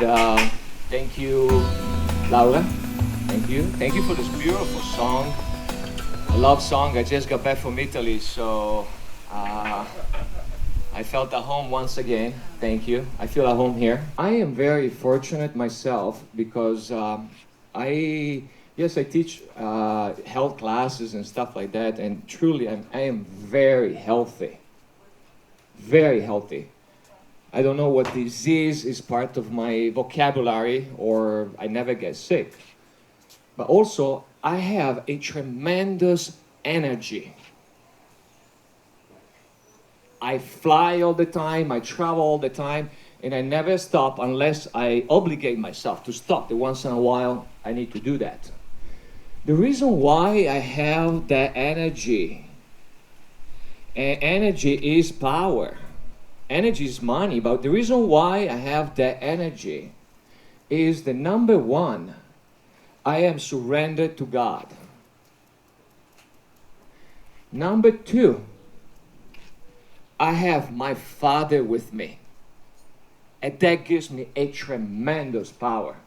And thank you, Laura. Thank you. Thank you for this beautiful song. A love song. I just got back from Italy, so I felt at home once again. Thank you. I feel at home here. I am very fortunate myself because I teach health classes and stuff like that, and truly I am very healthy. Very healthy. I don't know what disease is part of my vocabulary, or I never get sick. But also, I have a tremendous energy. I fly all the time, I travel all the time, and I never stop unless I obligate myself to stop. Once in a while, I need to do that. The reason why I have that energy, and energy is power. Energy is money, but the reason why I have that energy is the number one, I am surrendered to God. Number two, I have my Father with me. And that gives me a tremendous power.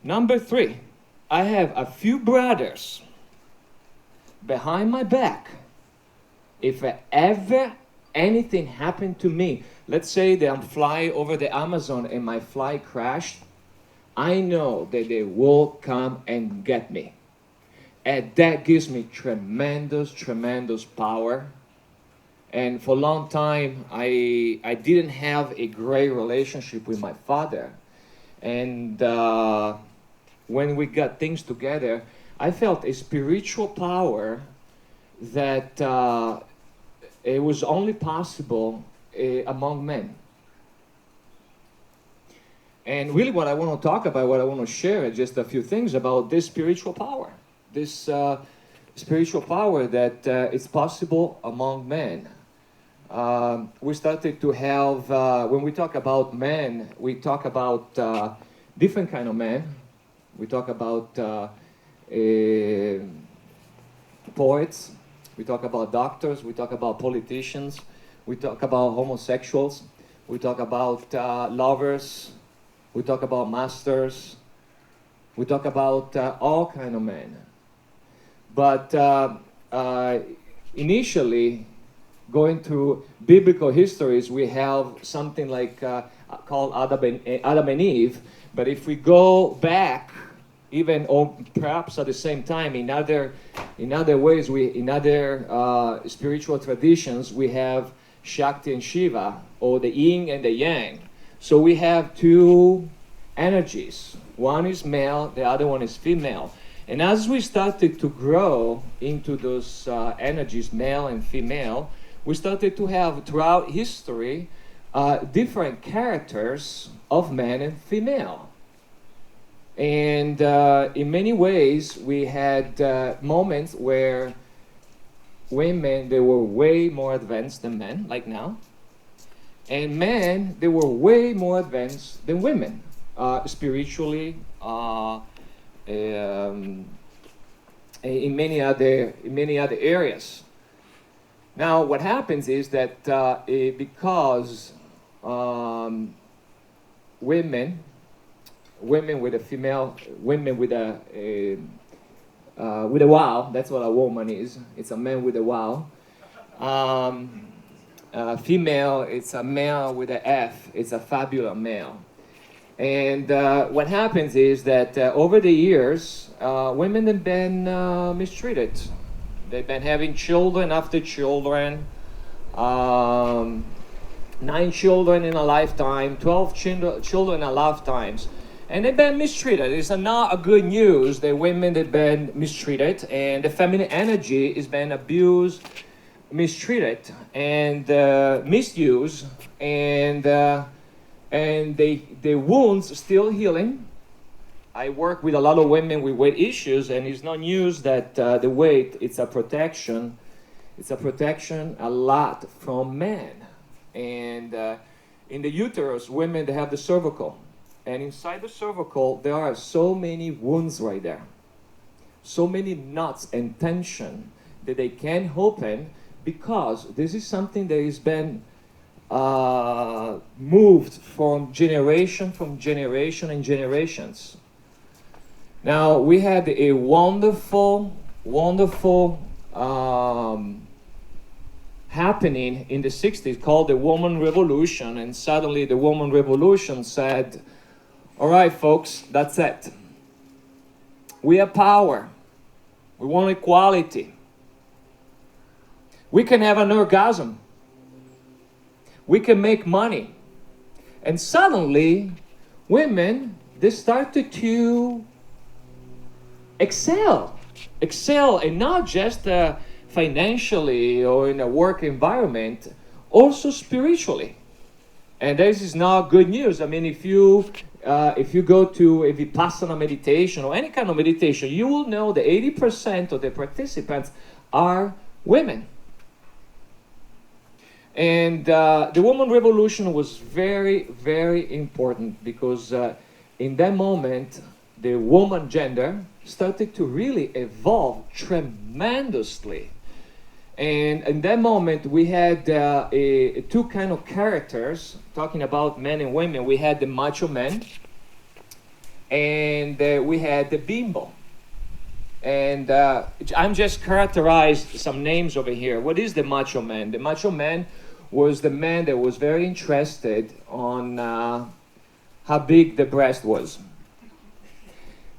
Number three, I have a few brothers behind my back. If ever anything happened to me, let's say that I'm flying over the Amazon and my flight crashed, I know that they will come and get me. And that gives me tremendous, tremendous power. And for a long time, I didn't have a great relationship with my father. And when we got things together, I felt a spiritual power that it was only possible among men. And really what I want to talk about, what I want to share is just a few things about this spiritual power. This spiritual power that is possible among men. We started to have, when we talk about men, we talk about different kind of men. We talk about poets, we talk about doctors, we talk about politicians, we talk about homosexuals, we talk about lovers, we talk about masters, we talk about all kind of men. But initially, going through biblical histories, we have something like called Adam and Eve. But if we go back, even or perhaps at the same time, in other ways, in other spiritual traditions, we have Shakti and Shiva, or the yin and the yang. So we have two energies. One is male, the other one is female. And as we started to grow into those energies, male and female, we started to have throughout history different characters of man and female. And in many ways, we had moments where women, they were way more advanced than men, like now. And men, they were way more advanced than women, spiritually, in many other areas. Now, what happens is that because women with a female, women with a wow, that's what a woman is. It's a man with a wow. Female, it's a male with a F. It's a fabulous male. And what happens is that over the years, women have been mistreated. They've been having children after children, 9 children in a lifetime, 12 children in a lifetimes. And they've been mistreated. It's not a good news that women have been mistreated, and the feminine energy is being abused, mistreated, and misused, and the wounds still healing. I work with a lot of women with weight issues, and it's not news that the weight, it's a protection. It's a protection a lot from men. And in the uterus, women, they have the cervical. And inside the cervical, there are so many wounds right there. So many knots and tension that they can't open, because this is something that has been moved from generation and generations. Now, we had a wonderful happening in the 60s called the Woman Revolution, and suddenly the Woman Revolution said, all right, folks, that's it. We have power. We want equality. We can have an orgasm. We can make money. And suddenly, women, they started to excel, and not just financially or in a work environment, also spiritually. And this is not good news. I mean, if you go to a Vipassana meditation or any kind of meditation, you will know that 80% of the participants are women. And the Woman Revolution was very, very important because in that moment, the woman gender started to really evolve tremendously. And in that moment, we had two kind of characters, talking about men and women. We had the macho man, and we had the bimbo. And I'm just characterized some names over here. What is the macho man? The macho man was the man that was very interested on how big the breast was.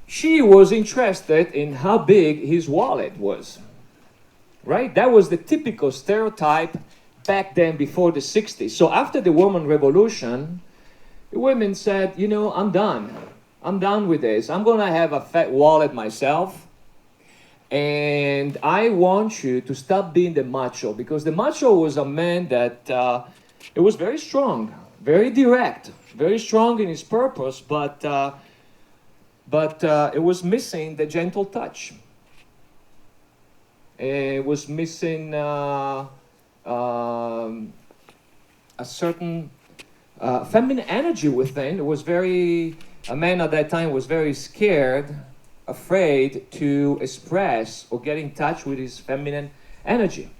She was interested in how big his wallet was. Right? That was the typical stereotype back then, before the 60s. So after the Woman Revolution, the women said, you know, I'm done. I'm done with this. I'm going to have a fat wallet myself. And I want you to stop being the macho, because the macho was a man that it was very strong, very direct, very strong in his purpose, but it was missing the gentle touch. It was missing a certain feminine energy within. It was a man at that time was very scared, afraid to express or get in touch with his feminine energy.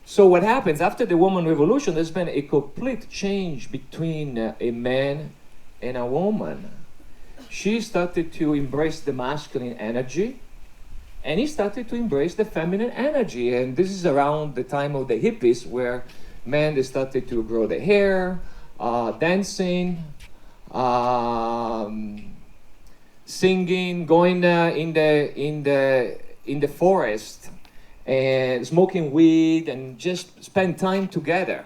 So what happens after the Woman Revolution, there's been a complete change between a man and a woman. She started to embrace the masculine energy, and he started to embrace the feminine energy. And this is around the time of the hippies, where men, they started to grow their hair, dancing, singing, going in the forest, and smoking weed, and just spend time together.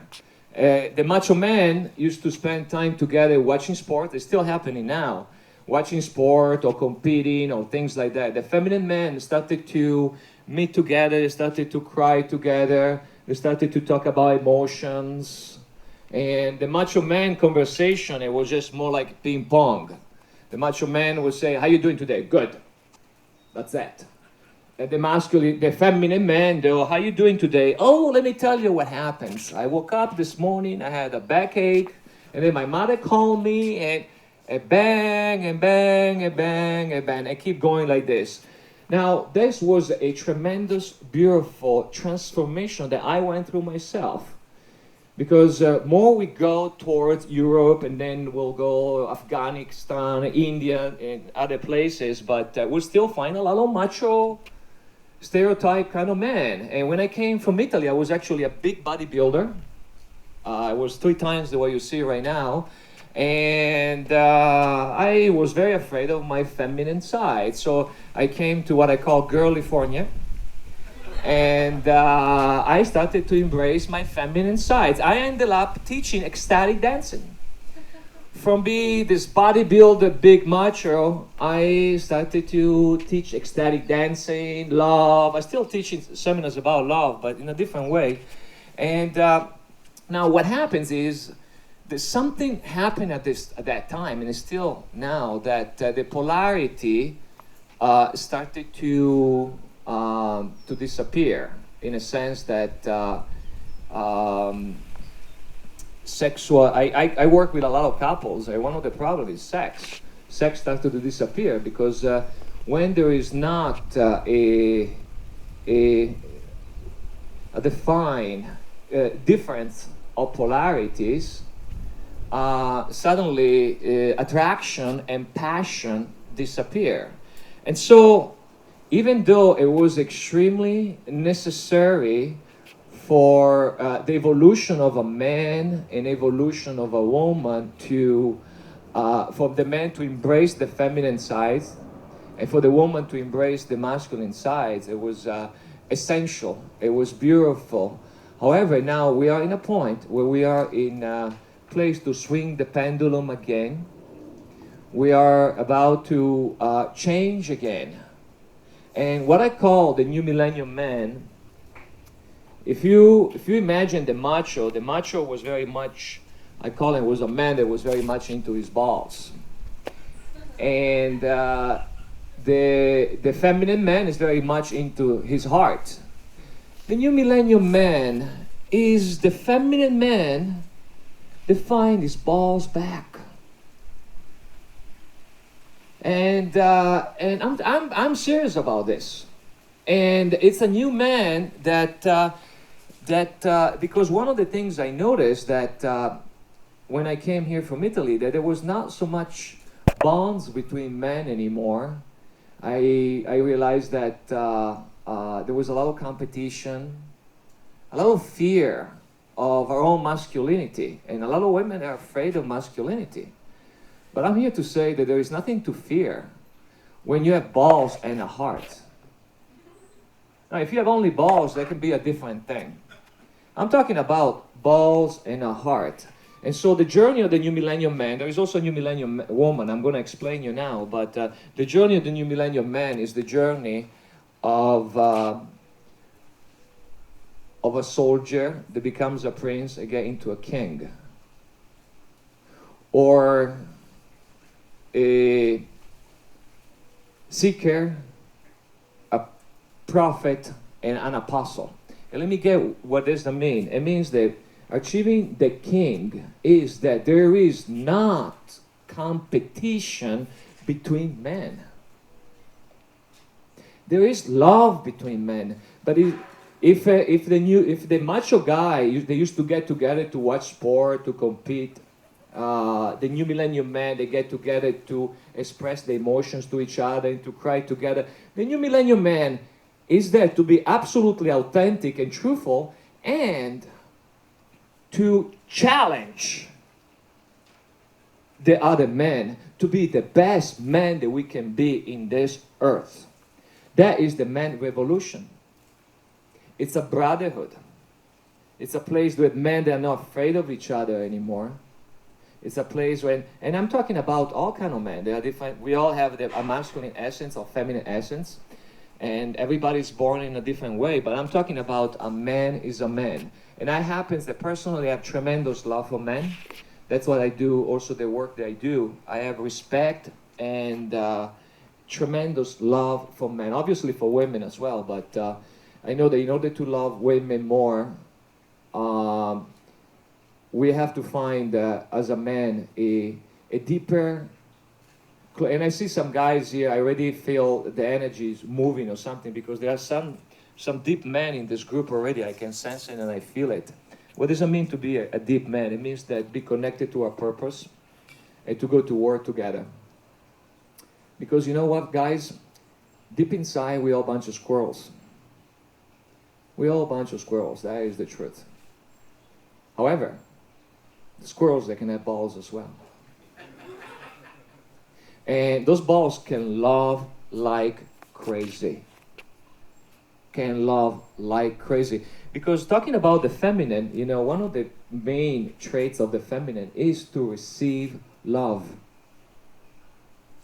The macho man used to spend time together watching sport. It's still happening now, watching sport or competing or things like that. The feminine men started to meet together. They started to cry together. They started to talk about emotions. And the macho man conversation, it was just more like ping pong. The macho man would say, how you doing today? Good. That's it. And the feminine man, though, how you doing today? Oh, let me tell you what happens. I woke up this morning, I had a backache, and then my mother called me, and bang, and bang, and bang, and bang. I keep going like this. Now, this was a tremendous, beautiful transformation that I went through myself. Because more we go towards Europe, and then we'll go Afghanistan, India, and other places, but we'll still find a lot of macho, stereotype kind of man. And when I came from Italy, I was actually a big bodybuilder. I was 3 times the way you see right now. And I was very afraid of my feminine side. So I came to what I call Girlifornia. And I started to embrace my feminine sides. I ended up teaching ecstatic dancing. From being this bodybuilder, big macho, I started to teach ecstatic dancing, love. I still teach seminars about love, but in a different way. And now what happens is, there's something happened at that time, and it's still now, that the polarity started to disappear, in a sense that sexual. I work with a lot of couples, and one of the problems is sex. Sex started to disappear because when there is not a defined difference of polarities, suddenly attraction and passion disappear. And so, even though it was extremely necessary for the evolution of a man and evolution of a woman to, for the man to embrace the feminine side and for the woman to embrace the masculine side, it was essential. It was beautiful. However, now we are in a point where we are in a place to swing the pendulum again. We are about to change again. And what I call the new millennium man, if you imagine the macho was very much, I call him, was a man that was very much into his balls. And the feminine man is very much into his heart. The new millennium man is the feminine man that finds his balls back. And I'm serious about this. And it's a new man that because one of the things I noticed that when I came here from Italy, that there was not so much bonds between men anymore. I realized that there was a lot of competition, a lot of fear of our own masculinity, and a lot of women are afraid of masculinity. But I'm here to say that there is nothing to fear when you have balls and a heart. Now, if you have only balls, that can be a different thing. I'm talking about balls and a heart. And so the journey of the new millennium man, there is also a new millennium woman, I'm going to explain you now, but the journey of the new millennium man is the journey of a soldier that becomes a prince and get into a king. Or a seeker, a prophet, and an apostle. And let me get what does that mean. It means that achieving the king is that there is not competition between men. There is love between men, but if the macho guy, they used to get together to watch sport, to compete. The new millennium man, they get together to express their emotions to each other and to cry together. The new millennium man is there to be absolutely authentic and truthful and to challenge the other man to be the best man that we can be in this earth. That is the man revolution. It's a brotherhood. It's a place where men, they are not afraid of each other anymore. It's a place when, and I'm talking about all kind of men. They are different. We all have a masculine essence or feminine essence, and everybody's born in a different way. But I'm talking about a man is a man, and I happens that personally I have tremendous love for men. That's what I do. Also, the work that I do, I have respect and tremendous love for men. Obviously for women as well, but I know that in order to love women more. We have to find, as a man, a deeper, and I see some guys here, I already feel the energy is moving or something, because there are some deep men in this group already. I can sense it and I feel it. What does it mean to be a deep man? It means that be connected to our purpose and to go to work together. Because you know what, guys? Deep inside, we're all a bunch of squirrels. We're all a bunch of squirrels. That is the truth. However, the squirrels, they can have balls as well. And those balls can love like crazy. Can love like crazy. Because talking about the feminine, you know, one of the main traits of the feminine is to receive love.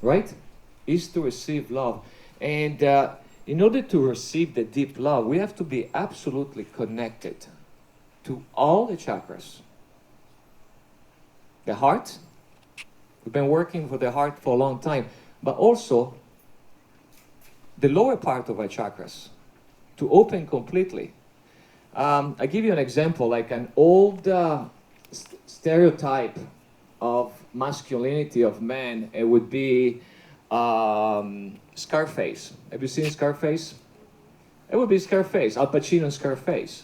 Right? Is to receive love. And in order to receive the deep love, we have to be absolutely connected to all the chakras. The heart, we've been working for the heart for a long time, but also the lower part of our chakras to open completely. I give you an example, like an old stereotype of masculinity of men. It would be Scarface. Have you seen Scarface? It would be Scarface, Al Pacino and Scarface.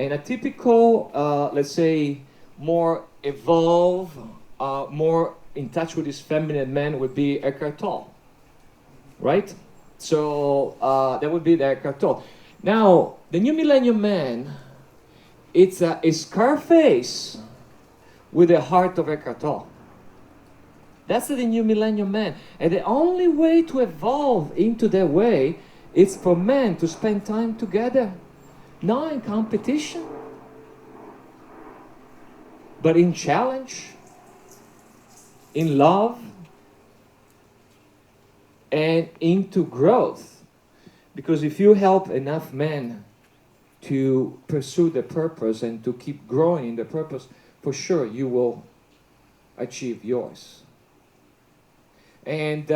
And a typical, let's say, more evolved, more in touch with his feminine man would be Eckhart Tolle, right? So that would be the Eckhart Tolle. Now, the New Millennium Man, it's a Scarface with the heart of Eckhart Tolle. That's the New Millennium Man. And the only way to evolve into that way is for men to spend time together, not in competition, but in challenge, in love, and into growth. Because if you help enough men to pursue the purpose and to keep growing in the purpose, for sure you will achieve yours. And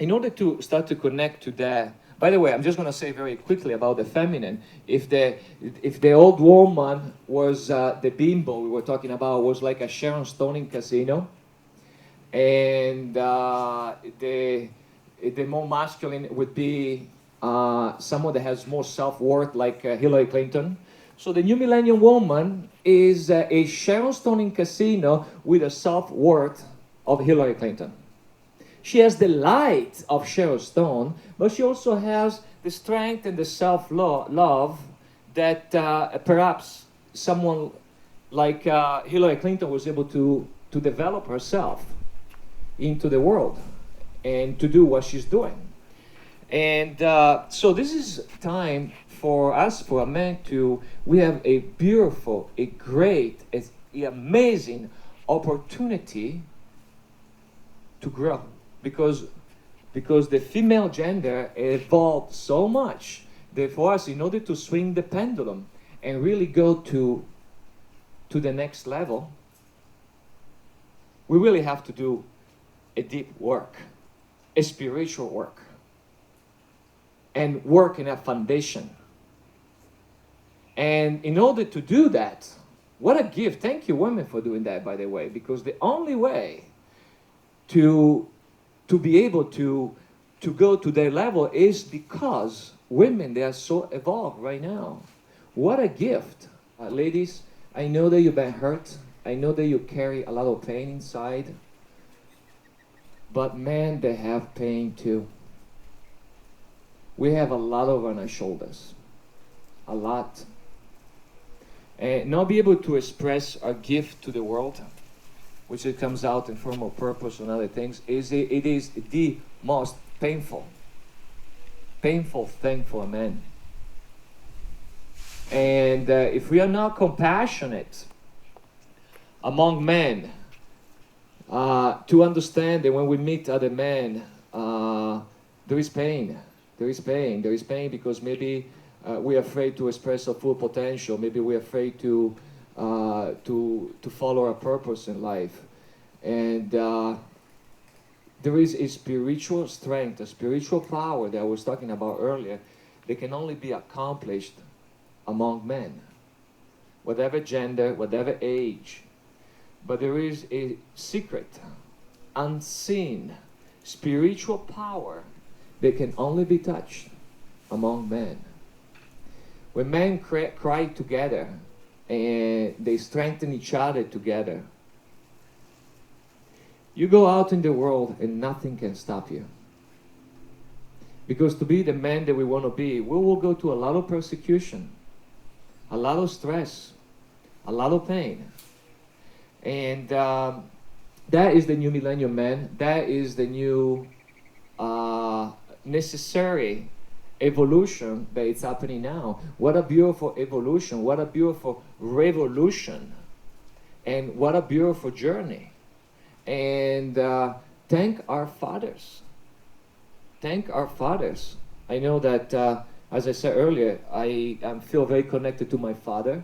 in order to start to connect to that, by the way, I'm just going to say very quickly about the feminine. If the old woman was the bimbo we were talking about, was like a Sharon Stone in Casino, and the more masculine would be someone that has more self-worth, like Hillary Clinton. So the New Millennium Woman is a Sharon Stone in Casino with a self-worth of Hillary Clinton. She has the light of Sharon Stone, but she also has the strength and the self-love that perhaps someone like Hillary Clinton was able to develop herself into the world and to do what she's doing. And so this is time for us, for a man, we have a beautiful, a great, an amazing opportunity to grow. Because the female gender evolved so much that for us, in order to swing the pendulum and really go to the next level, we really have to do a deep work, a spiritual work, and work in a foundation. And in order to do that, what a gift. Thank you, women, for doing that, by the way, because the only way to be able to go to their level is because women, they are so evolved right now. What a gift. Ladies, I know that you've been hurt. I know that you carry a lot of pain inside. But men, they have pain too. We have a lot on our shoulders. A lot. And not be able to express our gift to the world, which it comes out in form of purpose and other things, it is the most painful thing for a man. And if we are not compassionate among men, to understand that when we meet other men, there is pain. There is pain because maybe we're afraid to express our full potential. Maybe we're afraid to follow our purpose in life. And there is a spiritual strength, a spiritual power that I was talking about earlier, that can only be accomplished among men, whatever gender, whatever age. But there is a secret, unseen, spiritual power that can only be touched among men. When men cry together, and they strengthen each other together, you go out in the world and nothing can stop you. Because to be the man that we want to be, we will go to a lot of persecution, a lot of stress, a lot of pain. And that is the New Millennium Man. That is the new necessary evolution that is happening now. What a beautiful evolution. What a beautiful revolution. And what a beautiful journey. And thank our fathers. Thank our fathers. I know that, as I said earlier, I feel very connected to my father.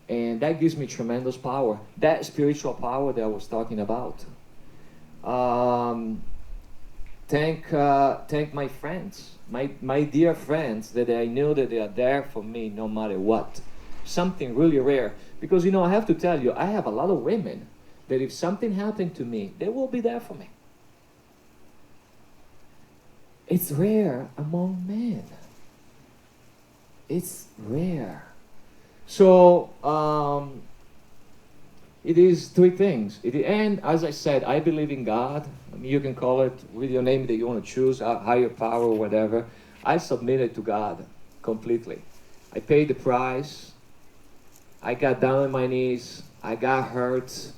And that gives me tremendous power. That spiritual power that I was talking about. Thank my friends, my dear friends, that I know that they are there for me no matter what. Something really rare. Because, you know, I have to tell you, I have a lot of women that if something happened to me, they will be there for me. It's rare among men. It's rare. So it is three things. And as I said, I believe in God. I mean, you can call it with your name that you want to choose, higher power or whatever. I submitted to God completely. I paid the price. I got down on my knees. I got hurt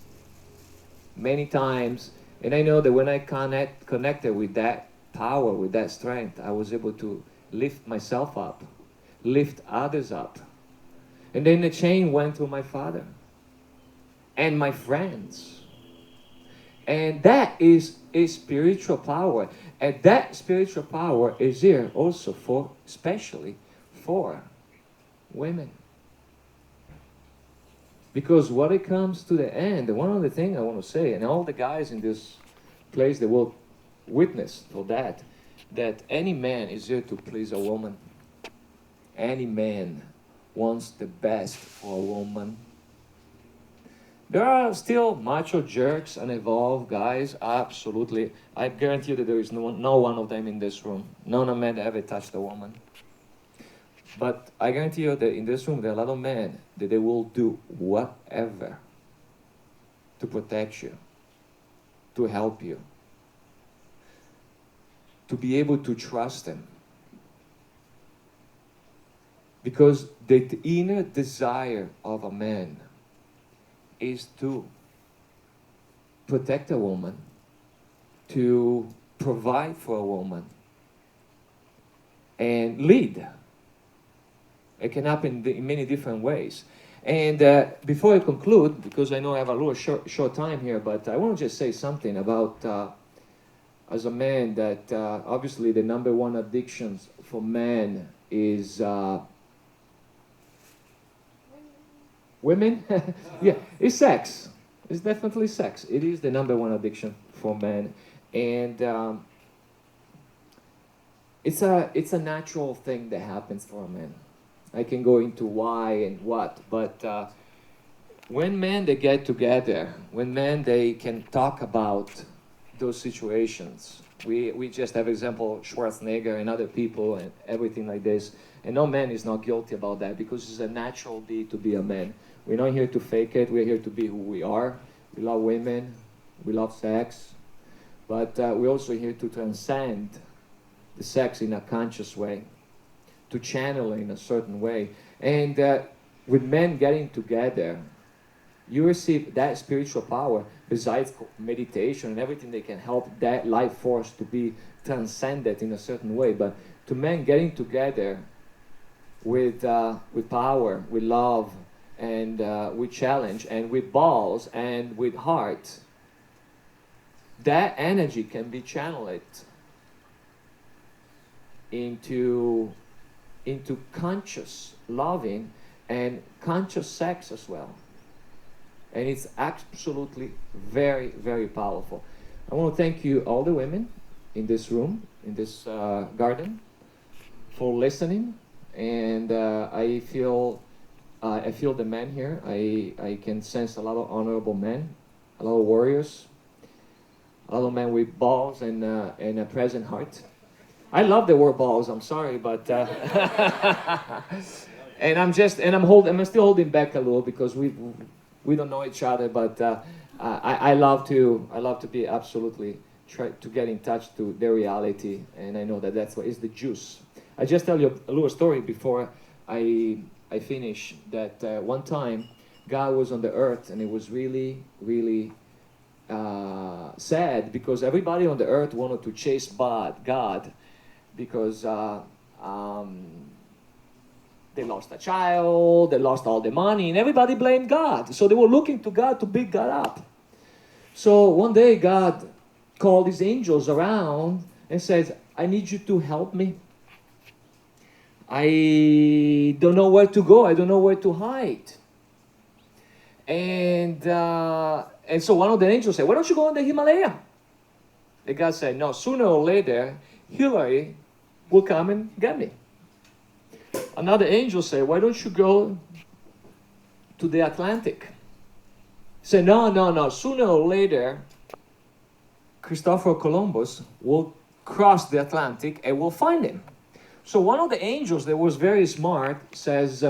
many times. And I know that when I connected with that power, with that strength, I was able to lift myself up, lift others up. And then the chain went to my father and my friends. And that is a spiritual power. And that spiritual power is here also for, especially for women. Because when it comes to the end, one of the things I want to say, and all the guys in this place, they will witness for that any man is here to please a woman. Any man wants the best for a woman. There are still macho jerks and evolved guys, absolutely. I guarantee you that there is no one of them in this room. None of men that ever touched a woman. But I guarantee you that in this room there are a lot of men that they will do whatever to protect you, to help you, to be able to trust them. Because the inner desire of a man is to protect a woman, to provide for a woman, and lead. It can happen in many different ways. And before I conclude, because I know I have a little short time here, but I want to just say something about, as a man, that obviously the number one addiction for men is women? Yeah, it's sex. It's definitely sex. It is the number one addiction for men. And it's a natural thing that happens for a man. I can go into why and what, but when men they get together, when men they can talk about those situations, we just have example Schwarzenegger and other people and everything like this, and no man is not guilty about that because it's a natural deed to be a man. We're not here to fake it. We're here to be who we are. We love women. We love sex, but we're also here to transcend the sex in a conscious way, to channel in a certain way. And with men getting together, you receive that spiritual power besides meditation and everything that can help that life force to be transcended in a certain way. But to men getting together with power, with love, and with challenge, and with balls, and with heart, that energy can be channeled into conscious loving and conscious sex as well. And it's absolutely very, very powerful. I want to thank you, all the women in this room, in this garden, for listening. And I feel the men here. I can sense a lot of honorable men, a lot of warriors, a lot of men with balls and a present heart. I love the word balls. I'm sorry, but and I'm still holding back a little because we don't know each other. But I love to be absolutely try to get in touch to their reality, and I know that's what is the juice. I just tell you a little story before I finish. That one time God was on the earth, and it was really, really sad because everybody on the earth wanted to chase God. Because they lost a child, they lost all the money, and everybody blamed God. So they were looking to God to beat God up. So one day God called his angels around and said, I need you to help me. I don't know where to go. I don't know where to hide. And so one of the angels said, why don't you go in the Himalaya? And God said, no, sooner or later, Hillary will come and get me. Another angel said, why don't you go to the Atlantic? He said, no, sooner or later, Christopher Columbus will cross the Atlantic and we'll find him. So one of the angels that was very smart says,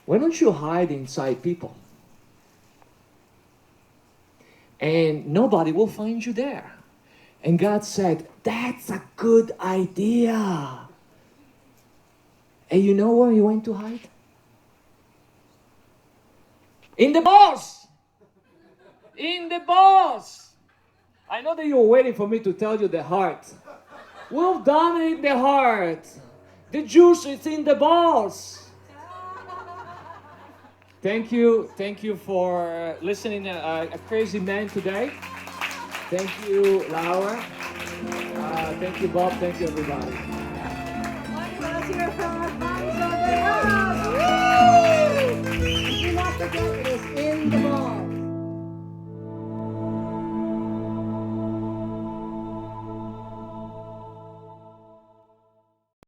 Why don't you hide inside people? And nobody will find you there. And God said, that's a good idea. And you know where he went to hide? In the balls! In the balls! I know that you were waiting for me to tell you the heart. We've done it in the heart. The juice is in the balls. Thank you for listening a crazy man today. Thank you, Laura. Thank you, Bob. Thank you, everybody. Let's hear from Alfonso. Woo! Do not forget, it is in the ball.